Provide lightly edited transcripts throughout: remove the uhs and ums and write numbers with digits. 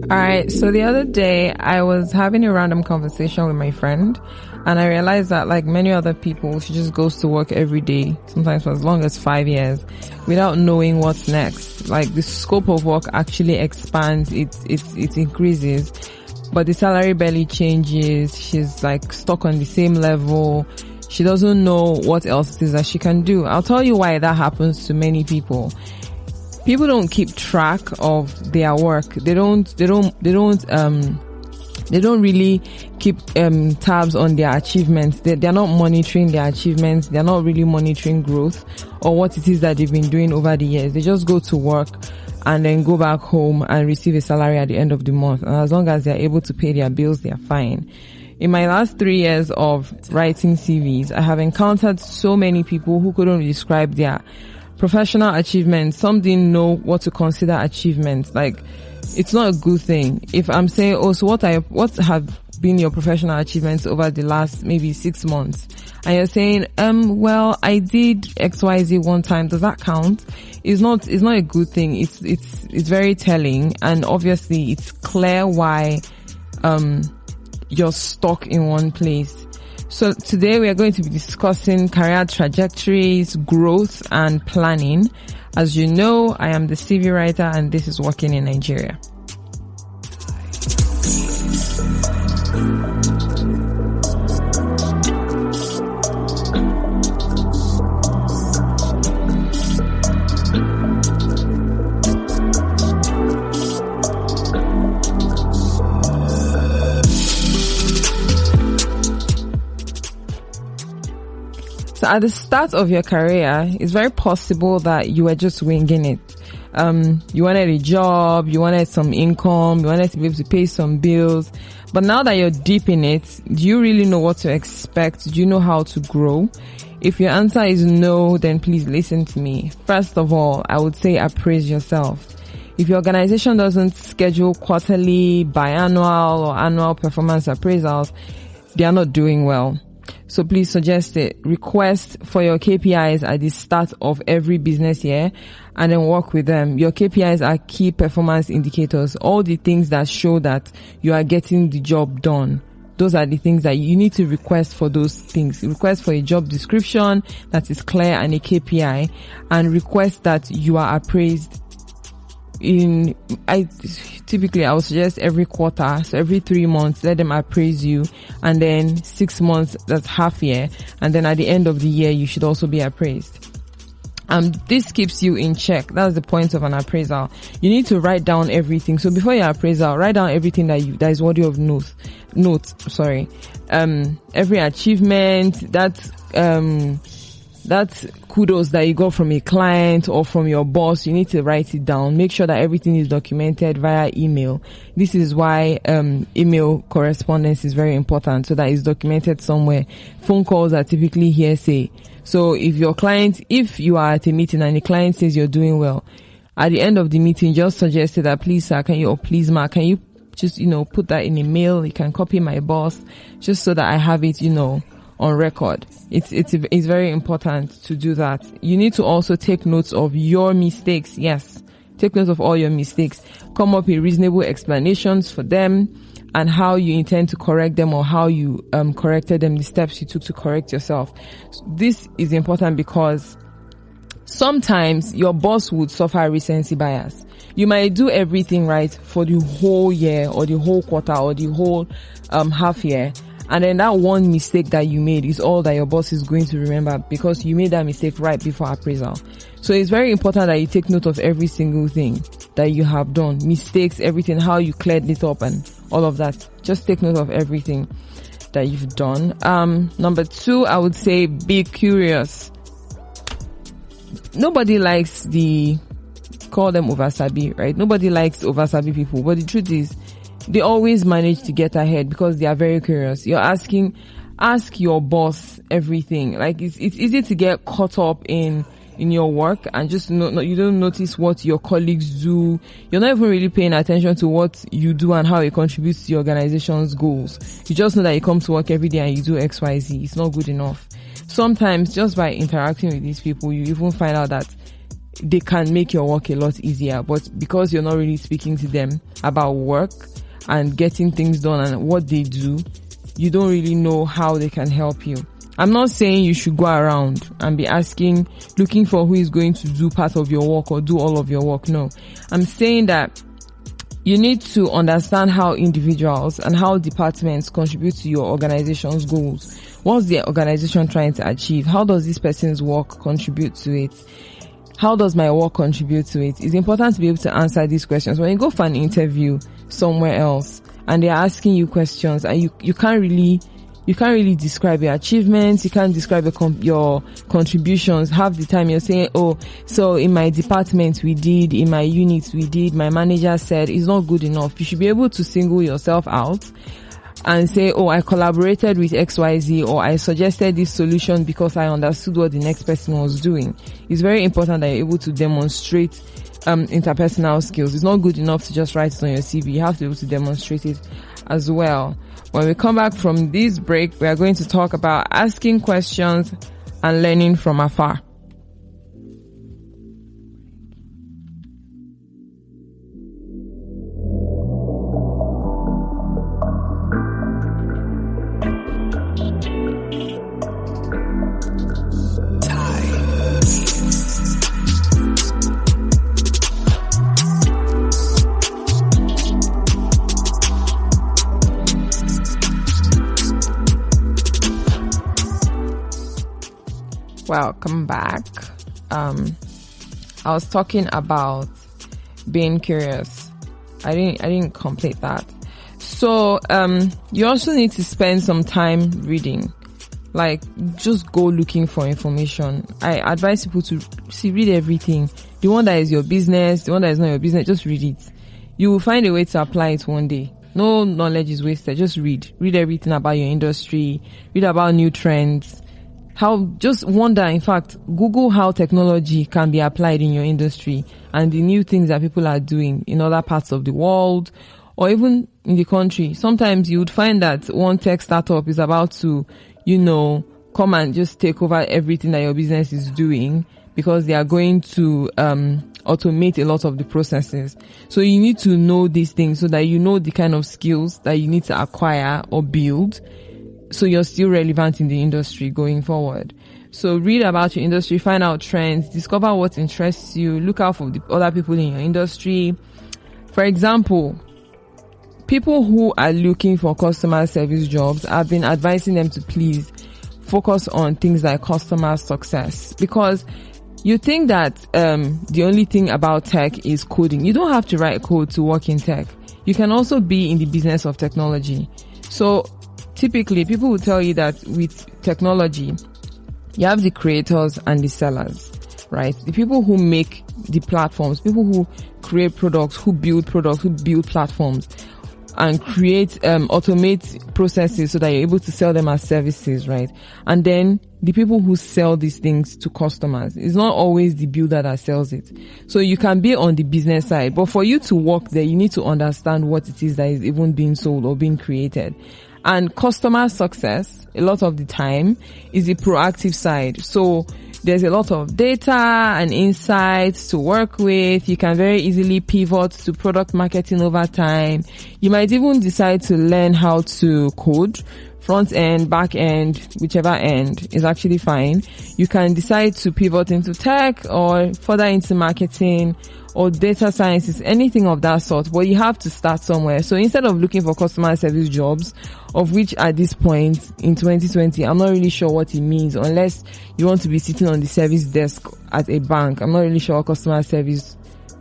Alright, so the other day I was having a random conversation with my friend, and I realized that like many other people, she just goes to work every day, sometimes for as long as 5 years, without knowing what's next. Like the scope of work actually expands, it increases, but the salary barely changes. She's like stuck on the same level. She doesn't know what else it is that she can do. I'll tell you why that happens to many people. People don't keep track of their work. They don't really keep tabs on their achievements. They're not monitoring their achievements. They're not really monitoring growth or what it is that they've been doing over the years. They just go to work and then go back home and receive a salary at the end of the month. And as long as they're able to pay their bills, they're fine. In my last 3 years of writing CVs, I have encountered so many people who couldn't describe their professional achievements. Some didn't know what to consider achievements. Like, it's not a good thing. If I'm saying, oh, so what have been your professional achievements over the last maybe 6 months? And you're saying, well, I did XYZ one time. Does that count? It's not a good thing. It's very telling. And obviously it's clear why, you're stuck in one place. So today we are going to be discussing career trajectories, growth, and planning. As you know, I am the CV writer and this is Working in Nigeria. So at the start of your career, it's very possible that you were just winging it. You wanted a job, you wanted some income, you wanted to be able to pay some bills. But now that you're deep in it, do you really know what to expect? Do you know how to grow? If your answer is no, then please listen to me. First of all, I would say appraise yourself. If your organization doesn't schedule quarterly, biannual, or annual performance appraisals, they are not doing well. So please suggest it. Request for your KPIs at the start of every business year and then work with them. Your KPIs are key performance indicators, all the things that show that you are getting the job done. Those are the things that you need to request for those things. Request for a job description that is clear and a KPI, and request that you are appraised I would suggest every quarter. So every 3 months, let them appraise you, and then 6 months, that's half year. And then at the end of the year, you should also be appraised. This keeps you in check. That's the point of an appraisal. You need to write down everything. So before your appraisal, write down everything that is worthy of note. Every achievement, that kudos that you got from a client or from your boss, you need to write it down. Make sure that everything is documented via email. This is why email correspondence is very important, so that it's documented somewhere. Phone calls are typically hearsay. So if you are at a meeting and the client says you're doing well, at the end of the meeting, just suggest that, please sir, please ma, can you just, put that in a mail? You can copy my boss just so that I have it, on record. It's very important to do that. You need to also take notes of your mistakes. Yes. Take note of all your mistakes. Come up with reasonable explanations for them and how you intend to correct them, or how you corrected them, the steps you took to correct yourself. This is important because sometimes your boss would suffer recency bias. You might do everything right for the whole year or the whole quarter or the whole half year. And then that one mistake that you made is all that your boss is going to remember, because you made that mistake right before appraisal. So it's very important that you take note of every single thing that you have done. Mistakes, everything, how you cleared it up and all of that. Just take note of everything that you've done. Number 2, I would say be curious. Nobody likes call them oversabi, right? Nobody likes oversabi people. But the truth is, they always manage to get ahead because they are very curious. Ask your boss everything. Like it's easy to get caught up in in your work and just you don't notice what your colleagues do. You're not even really paying attention to what you do and how it contributes to the organization's goals. You just know that you come to work every day and you do XYZ. It's not good enough. Sometimes just by interacting with these people, you even find out that they can make your work a lot easier, but because you're not really speaking to them about work and getting things done and what they do, you don't really know how they can help you. I'm not saying you should go around and be looking for who is going to do part of your work or do all of your work. No, I'm saying that you need to understand how individuals and how departments contribute to your organization's goals. What's the organization trying to achieve? How does this person's work contribute to it? How does my work contribute to it? It's important to be able to answer these questions. When you go for an interview somewhere else and they're asking you questions and you can't really describe your achievements, you can't describe your contributions. Half the time you're saying, oh, so in my department we did, in my unit we did, my manager said. It's not good enough. You should be able to single yourself out and say, oh, I collaborated with XYZ, or I suggested this solution because I understood what the next person was doing. It's very important that you're able to demonstrate interpersonal skills. It's not good enough to just write it on your CV. You have to be able to demonstrate it as well. When we come back from this break, we are going to talk about asking questions and learning from afar. Welcome back. I was talking about being curious. I didn't complete that. So you also need to spend some time reading. Like, just go looking for information. I advise people to read everything. The one that is your business, the one that is not your business, just read it. You will find a way to apply it one day. No knowledge is wasted. Just read everything about your industry, read about new trends. Just wonder, in fact, Google how technology can be applied in your industry and the new things that people are doing in other parts of the world or even in the country. Sometimes you would find that one tech startup is about to, come and just take over everything that your business is doing because they are going to, automate a lot of the processes. So you need to know these things so that you know the kind of skills that you need to acquire or build, so you're still relevant in the industry going forward. So read about your industry, find out trends, discover what interests you, look out for the other people in your industry. For example, people who are looking for customer service jobs, I've been advising them to please focus on things like customer success, because you think that the only thing about tech is coding. You don't have to write code to work in tech. You can also be in the business of technology. So typically, people will tell you that with technology, you have the creators and the sellers, right? The people who make the platforms, people who create products, who build platforms, and automate processes so that you're able to sell them as services, right? And then the people who sell these things to customers. It's not always the builder that sells it. So you can be on the business side, but for you to work there, you need to understand what it is that is even being sold or being created. And customer success, a lot of the time, is the proactive side. So there's a lot of data and insights to work with. You can very easily pivot to product marketing over time. You might even decide to learn how to code. Front end, back end, whichever end is actually fine. You can decide to pivot into tech or further into marketing or data sciences, anything of that sort, but you have to start somewhere. So instead of looking for customer service jobs, of which at this point in 2020, I'm not really sure what it means, unless you want to be sitting on the service desk at a bank. I'm not really sure what customer service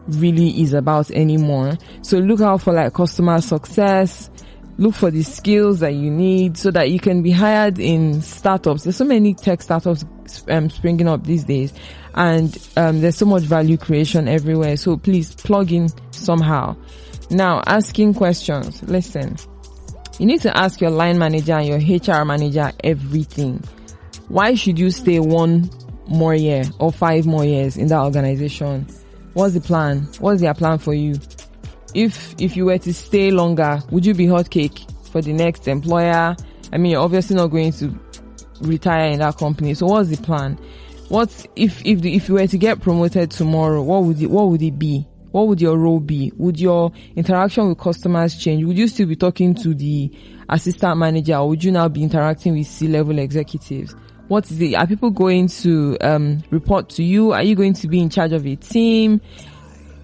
really is about anymore. So look out for like customer success. Look for the skills that you need so that you can be hired in startups. There's so many tech startups springing up these days, and there's so much value creation everywhere. So please plug in somehow. Now, asking questions. Listen, you need to ask your line manager and your HR manager everything. Why should you stay 1 more year or 5 more years in that organization? What's the plan? What's their plan for you? If you were to stay longer, would you be hot cake for the next employer? I mean, you're obviously not going to retire in that company. So what's the plan? What if you were to get promoted tomorrow? What would it be? What would your role be? Would your interaction with customers change? Would you still be talking to the assistant manager, or would you now be interacting with C-level executives? What is it? Are people going to report to you? Are you going to be in charge of a team?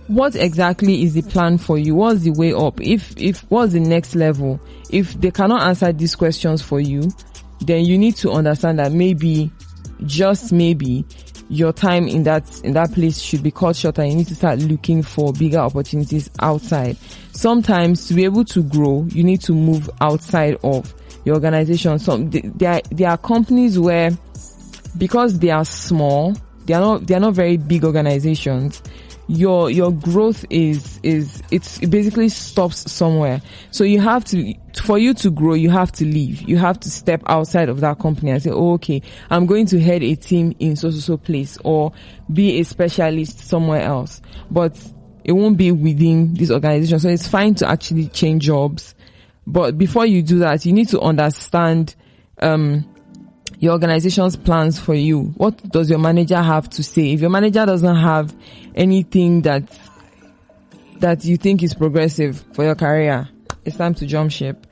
What exactly is the plan for you? What's the way up? If what's the next level? If they cannot answer these questions for you, then you need to understand that maybe, just maybe, your time in that place should be cut short, and you need to start looking for bigger opportunities outside. Sometimes to be able to grow, you need to move outside of your organization. There are companies where, because they are small, they are not very big organizations, your growth it basically stops somewhere. So you have to, for you to grow, you have to leave. You have to step outside of that company and say, oh, okay, I'm going to head a team in so place, or be a specialist somewhere else. But it won't be within this organization. So it's fine to actually change jobs. But before you do that, you need to understand your organization's plans for you. What does your manager have to say? If your manager doesn't have anything that you think is progressive for your career, it's time to jump ship.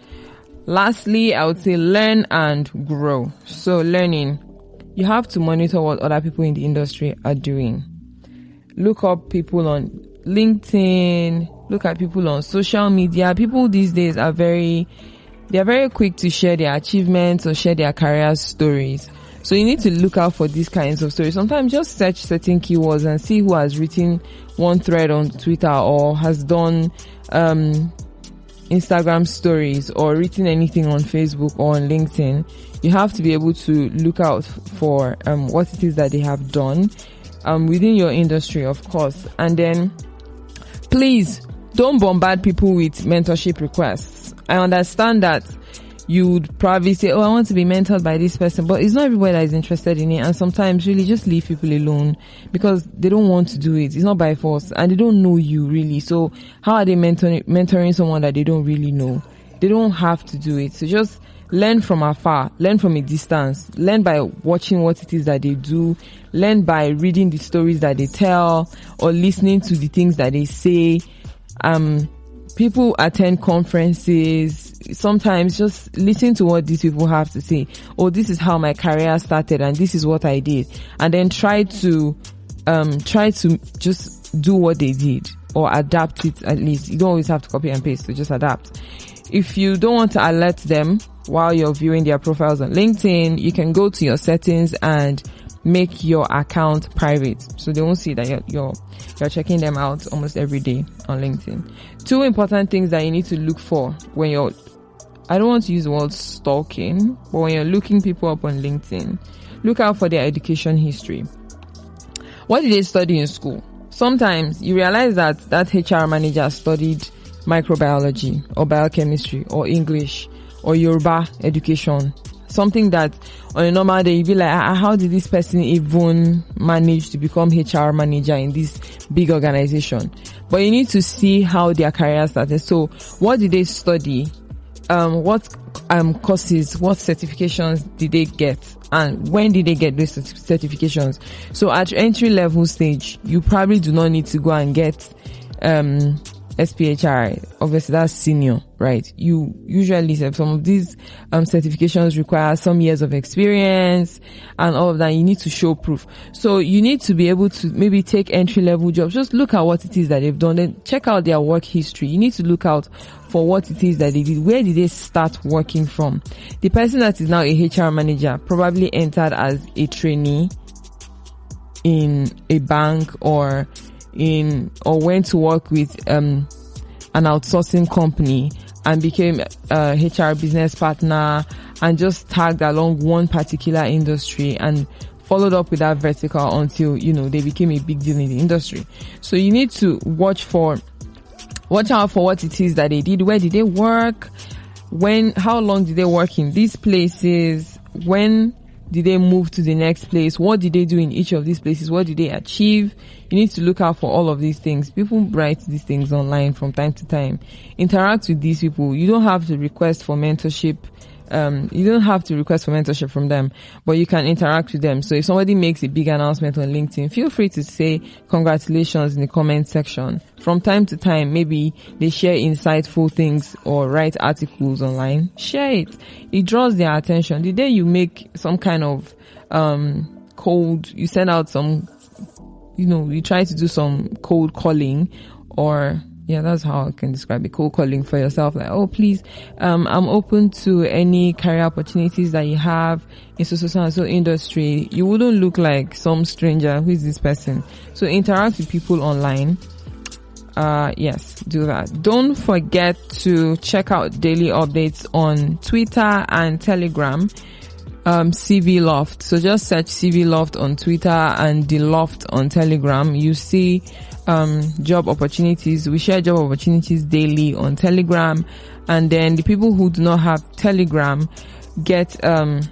Lastly, I would say learn and grow. So learning, you have to monitor what other people in the industry are doing. Look up people on LinkedIn, look at people on social media. People these days are very quick to share their achievements or share their career stories. So you need to look out for these kinds of stories. Sometimes just search certain keywords and see who has written one thread on Twitter, or has done Instagram stories, or written anything on Facebook or on LinkedIn. You have to be able to look out for what it is that they have done within your industry, of course. And then please don't bombard people with mentorship requests. I understand that you would probably say, oh, I want to be mentored by this person, but it's not everybody that is interested in it. And sometimes really just leave people alone, because they don't want to do it. It's not by force, and they don't know you really. So how are they mentoring someone that they don't really know? They don't have to do it. So just learn from afar, learn from a distance, learn by watching what it is that they do, learn by reading the stories that they tell, or listening to the things that they say. People attend conferences. Sometimes just listen to what these people have to say. Oh, this is how my career started, and this is what I did. And then try to just do what they did, or adapt it at least. You don't always have to copy and paste, so just adapt. If you don't want to alert them while you're viewing their profiles on LinkedIn, you can go to your settings and make your account private, so they won't see that you're checking them out almost every day on LinkedIn. 2 important things that you need to look for when you're, I don't want to use the word stalking, but when you're looking people up on LinkedIn, look out for their education history. What did they study in school? Sometimes you realize that HR manager studied microbiology or biochemistry or English or Yoruba education. Something that on a normal day you'd be like, how did this person even manage to become HR manager in this big organization? But you need to see how their career started. So what did they study? What courses, what certifications did they get? And when did they get those certifications? So at entry level stage, you probably do not need to go and get SPHRI. Obviously that's senior, right? You usually have some of these certifications require some years of experience and all of that. You need to show proof. So you need to be able to maybe take entry level jobs. Just look at what it is that they've done, then check out their work history. You need to look out for what it is that they did. Where did they start working from? The person that is now a HR manager probably entered as a trainee in a bank, or went to work with an outsourcing company and became a HR business partner, and just tagged along one particular industry and followed up with that vertical until, they became a big deal in the industry. So you need to watch out for what it is that they did. Where did they work? How long did they work in these places? When did they move to the next place? What did they do in each of these places? What did they achieve? You need to look out for all of these things. People write these things online from time to time. Interact with these people. You don't have to request for mentorship. From them, but you can interact with them. So if somebody makes a big announcement on LinkedIn, feel free to say congratulations in the comment section. From time to time, maybe they share insightful things or write articles online. Share it. It draws their attention. The day you make some kind of you send out some, you try to do some cold calling, or that's how I can describe it. Cold calling for yourself. Like, oh, please, I'm open to any career opportunities that you have in so industry. You wouldn't look like some stranger. Who is this person? So interact with people online. Yes, do that. Don't forget to check out daily updates on Twitter and Telegram. CV Loft. So just search CV Loft on Twitter and The Loft on Telegram. You see job opportunities. We share job opportunities daily on Telegram, and then the people who do not have Telegram get the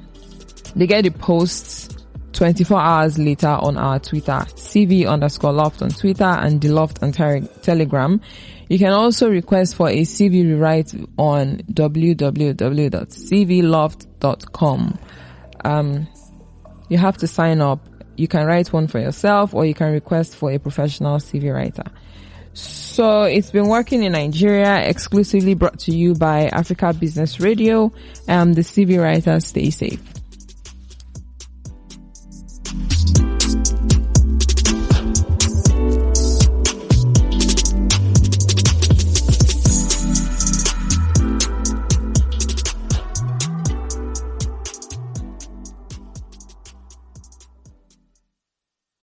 posts 24 hours later on our Twitter, CV_Loft on Twitter and The Loft on Telegram. You can also request for a CV rewrite on www.cvloft.com. You have to sign up. You can write one for yourself, or you can request for a professional CV writer. So it's been working in Nigeria, exclusively brought to you by Africa Business Radio. The CV writer. Stay safe.